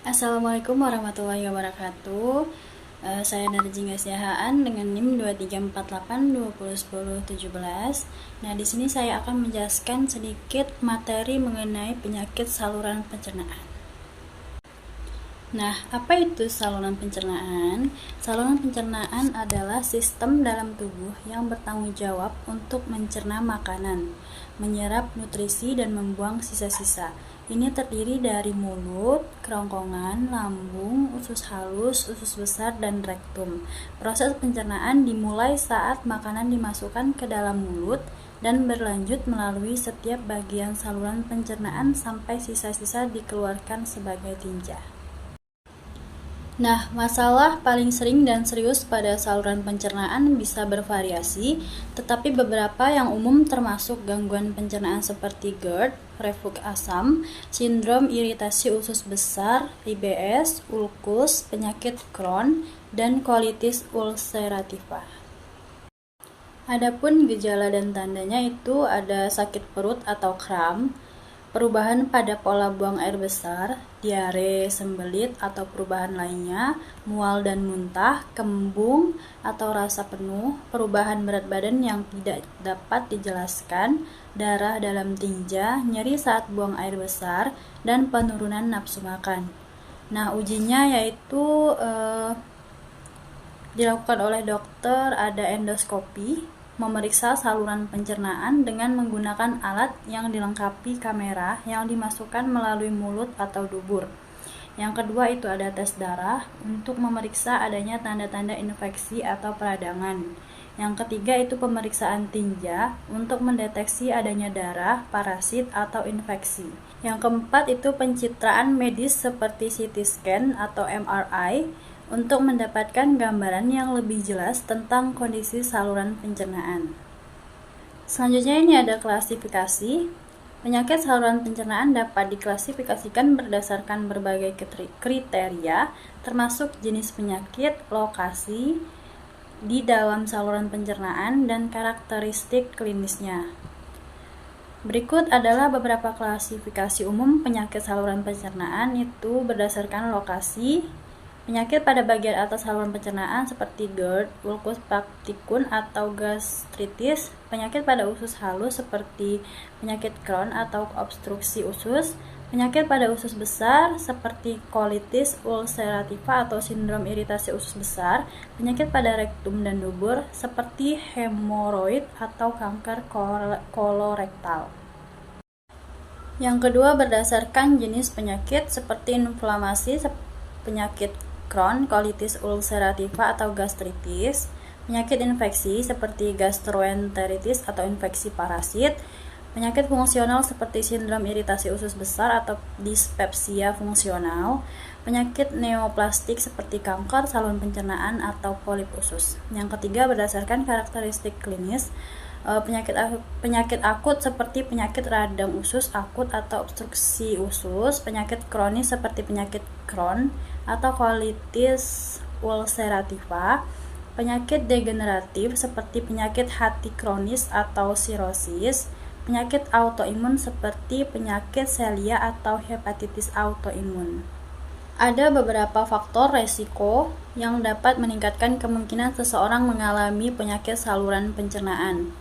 Assalamualaikum warahmatullahi wabarakatuh. Saya Narjinga Siahaan dengan NIM 2348201017. Nah, di sini saya akan menjelaskan sedikit materi mengenai penyakit saluran pencernaan. Nah, apa itu saluran pencernaan? Saluran pencernaan adalah sistem dalam tubuh yang bertanggung jawab untuk mencerna makanan, menyerap nutrisi, dan membuang sisa-sisa. Ini terdiri dari mulut, kerongkongan, lambung, usus halus, usus besar, dan rektum. Proses pencernaan dimulai saat makanan dimasukkan ke dalam mulut dan berlanjut melalui setiap bagian saluran pencernaan sampai sisa-sisa dikeluarkan sebagai tinja. Nah, masalah paling sering dan serius pada saluran pencernaan bisa bervariasi, tetapi beberapa yang umum termasuk gangguan pencernaan seperti GERD, reflux asam, sindrom iritasi usus besar, IBS, ulkus, penyakit Crohn, dan kolitis ulcerativa. Adapun gejala dan tandanya itu ada sakit perut atau kram, perubahan pada pola buang air besar, diare, sembelit, atau perubahan lainnya, mual dan muntah, kembung atau rasa penuh, perubahan berat badan yang tidak dapat dijelaskan, darah dalam tinja, nyeri saat buang air besar, dan penurunan nafsu makan. Nah, ujinya yaitu dilakukan oleh dokter, ada endoskopi, memeriksa saluran pencernaan dengan menggunakan alat yang dilengkapi kamera yang dimasukkan melalui mulut atau dubur. Yang kedua itu ada tes darah untuk memeriksa adanya tanda-tanda infeksi atau peradangan. Yang ketiga itu pemeriksaan tinja untuk mendeteksi adanya darah, parasit, atau infeksi. Yang keempat itu pencitraan medis seperti CT scan atau MRI untuk mendapatkan gambaran yang lebih jelas tentang kondisi saluran pencernaan. Selanjutnya ini ada klasifikasi. Penyakit saluran pencernaan dapat diklasifikasikan berdasarkan berbagai kriteria, termasuk jenis penyakit, lokasi di dalam saluran pencernaan, dan karakteristik klinisnya. Berikut adalah beberapa klasifikasi umum penyakit saluran pencernaan itu berdasarkan lokasi. Penyakit pada bagian atas saluran pencernaan seperti GERD, ulkus praktikun atau gastritis, penyakit pada usus halus seperti penyakit Crohn atau obstruksi usus, penyakit pada usus besar seperti kolitis ulcerativa atau sindrom iritasi usus besar, penyakit pada rektum dan dubur seperti hemoroid atau kanker kolorektal. Yang kedua berdasarkan jenis penyakit seperti inflamasi, penyakit Crohn, kolitis ulcerativa atau gastritis, penyakit infeksi seperti gastroenteritis atau infeksi parasit, penyakit fungsional seperti sindrom iritasi usus besar atau dispepsia fungsional, penyakit neoplastik seperti kanker saluran pencernaan atau polip usus. Yang ketiga berdasarkan karakteristik klinis, penyakit akut seperti penyakit radang usus akut atau obstruksi usus, penyakit kronis seperti penyakit Crohn atau kolitis ulcerativa, penyakit degeneratif seperti penyakit hati kronis atau sirosis, penyakit autoimun seperti penyakit selia atau hepatitis autoimun. Ada beberapa faktor resiko yang dapat meningkatkan kemungkinan seseorang mengalami penyakit saluran pencernaan.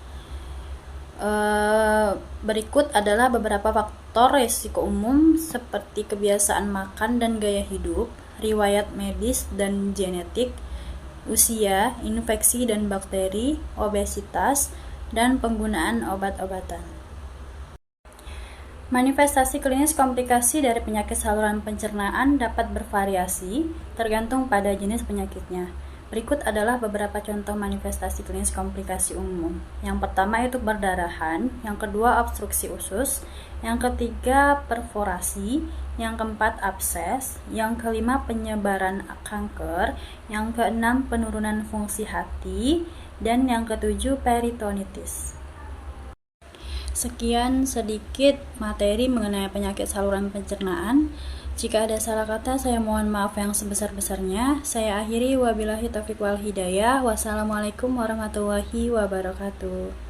Berikut adalah beberapa faktor resiko umum seperti kebiasaan makan dan gaya hidup, riwayat medis dan genetik, usia, infeksi dan bakteri, obesitas, dan penggunaan obat-obatan. Manifestasi klinis komplikasi dari penyakit saluran pencernaan dapat bervariasi tergantung pada jenis penyakitnya. Berikut adalah beberapa contoh manifestasi klinis komplikasi umum. Yang pertama itu perdarahan, yang kedua obstruksi usus, yang ketiga perforasi, yang keempat abses, yang kelima penyebaran kanker, yang keenam penurunan fungsi hati, dan yang ketujuh peritonitis. Sekian sedikit materi mengenai penyakit saluran pencernaan. Jika ada salah kata, saya mohon maaf yang sebesar-besarnya. Saya akhiri, wabillahi taufiq wal hidayah. Wassalamualaikum warahmatullahi wabarakatuh.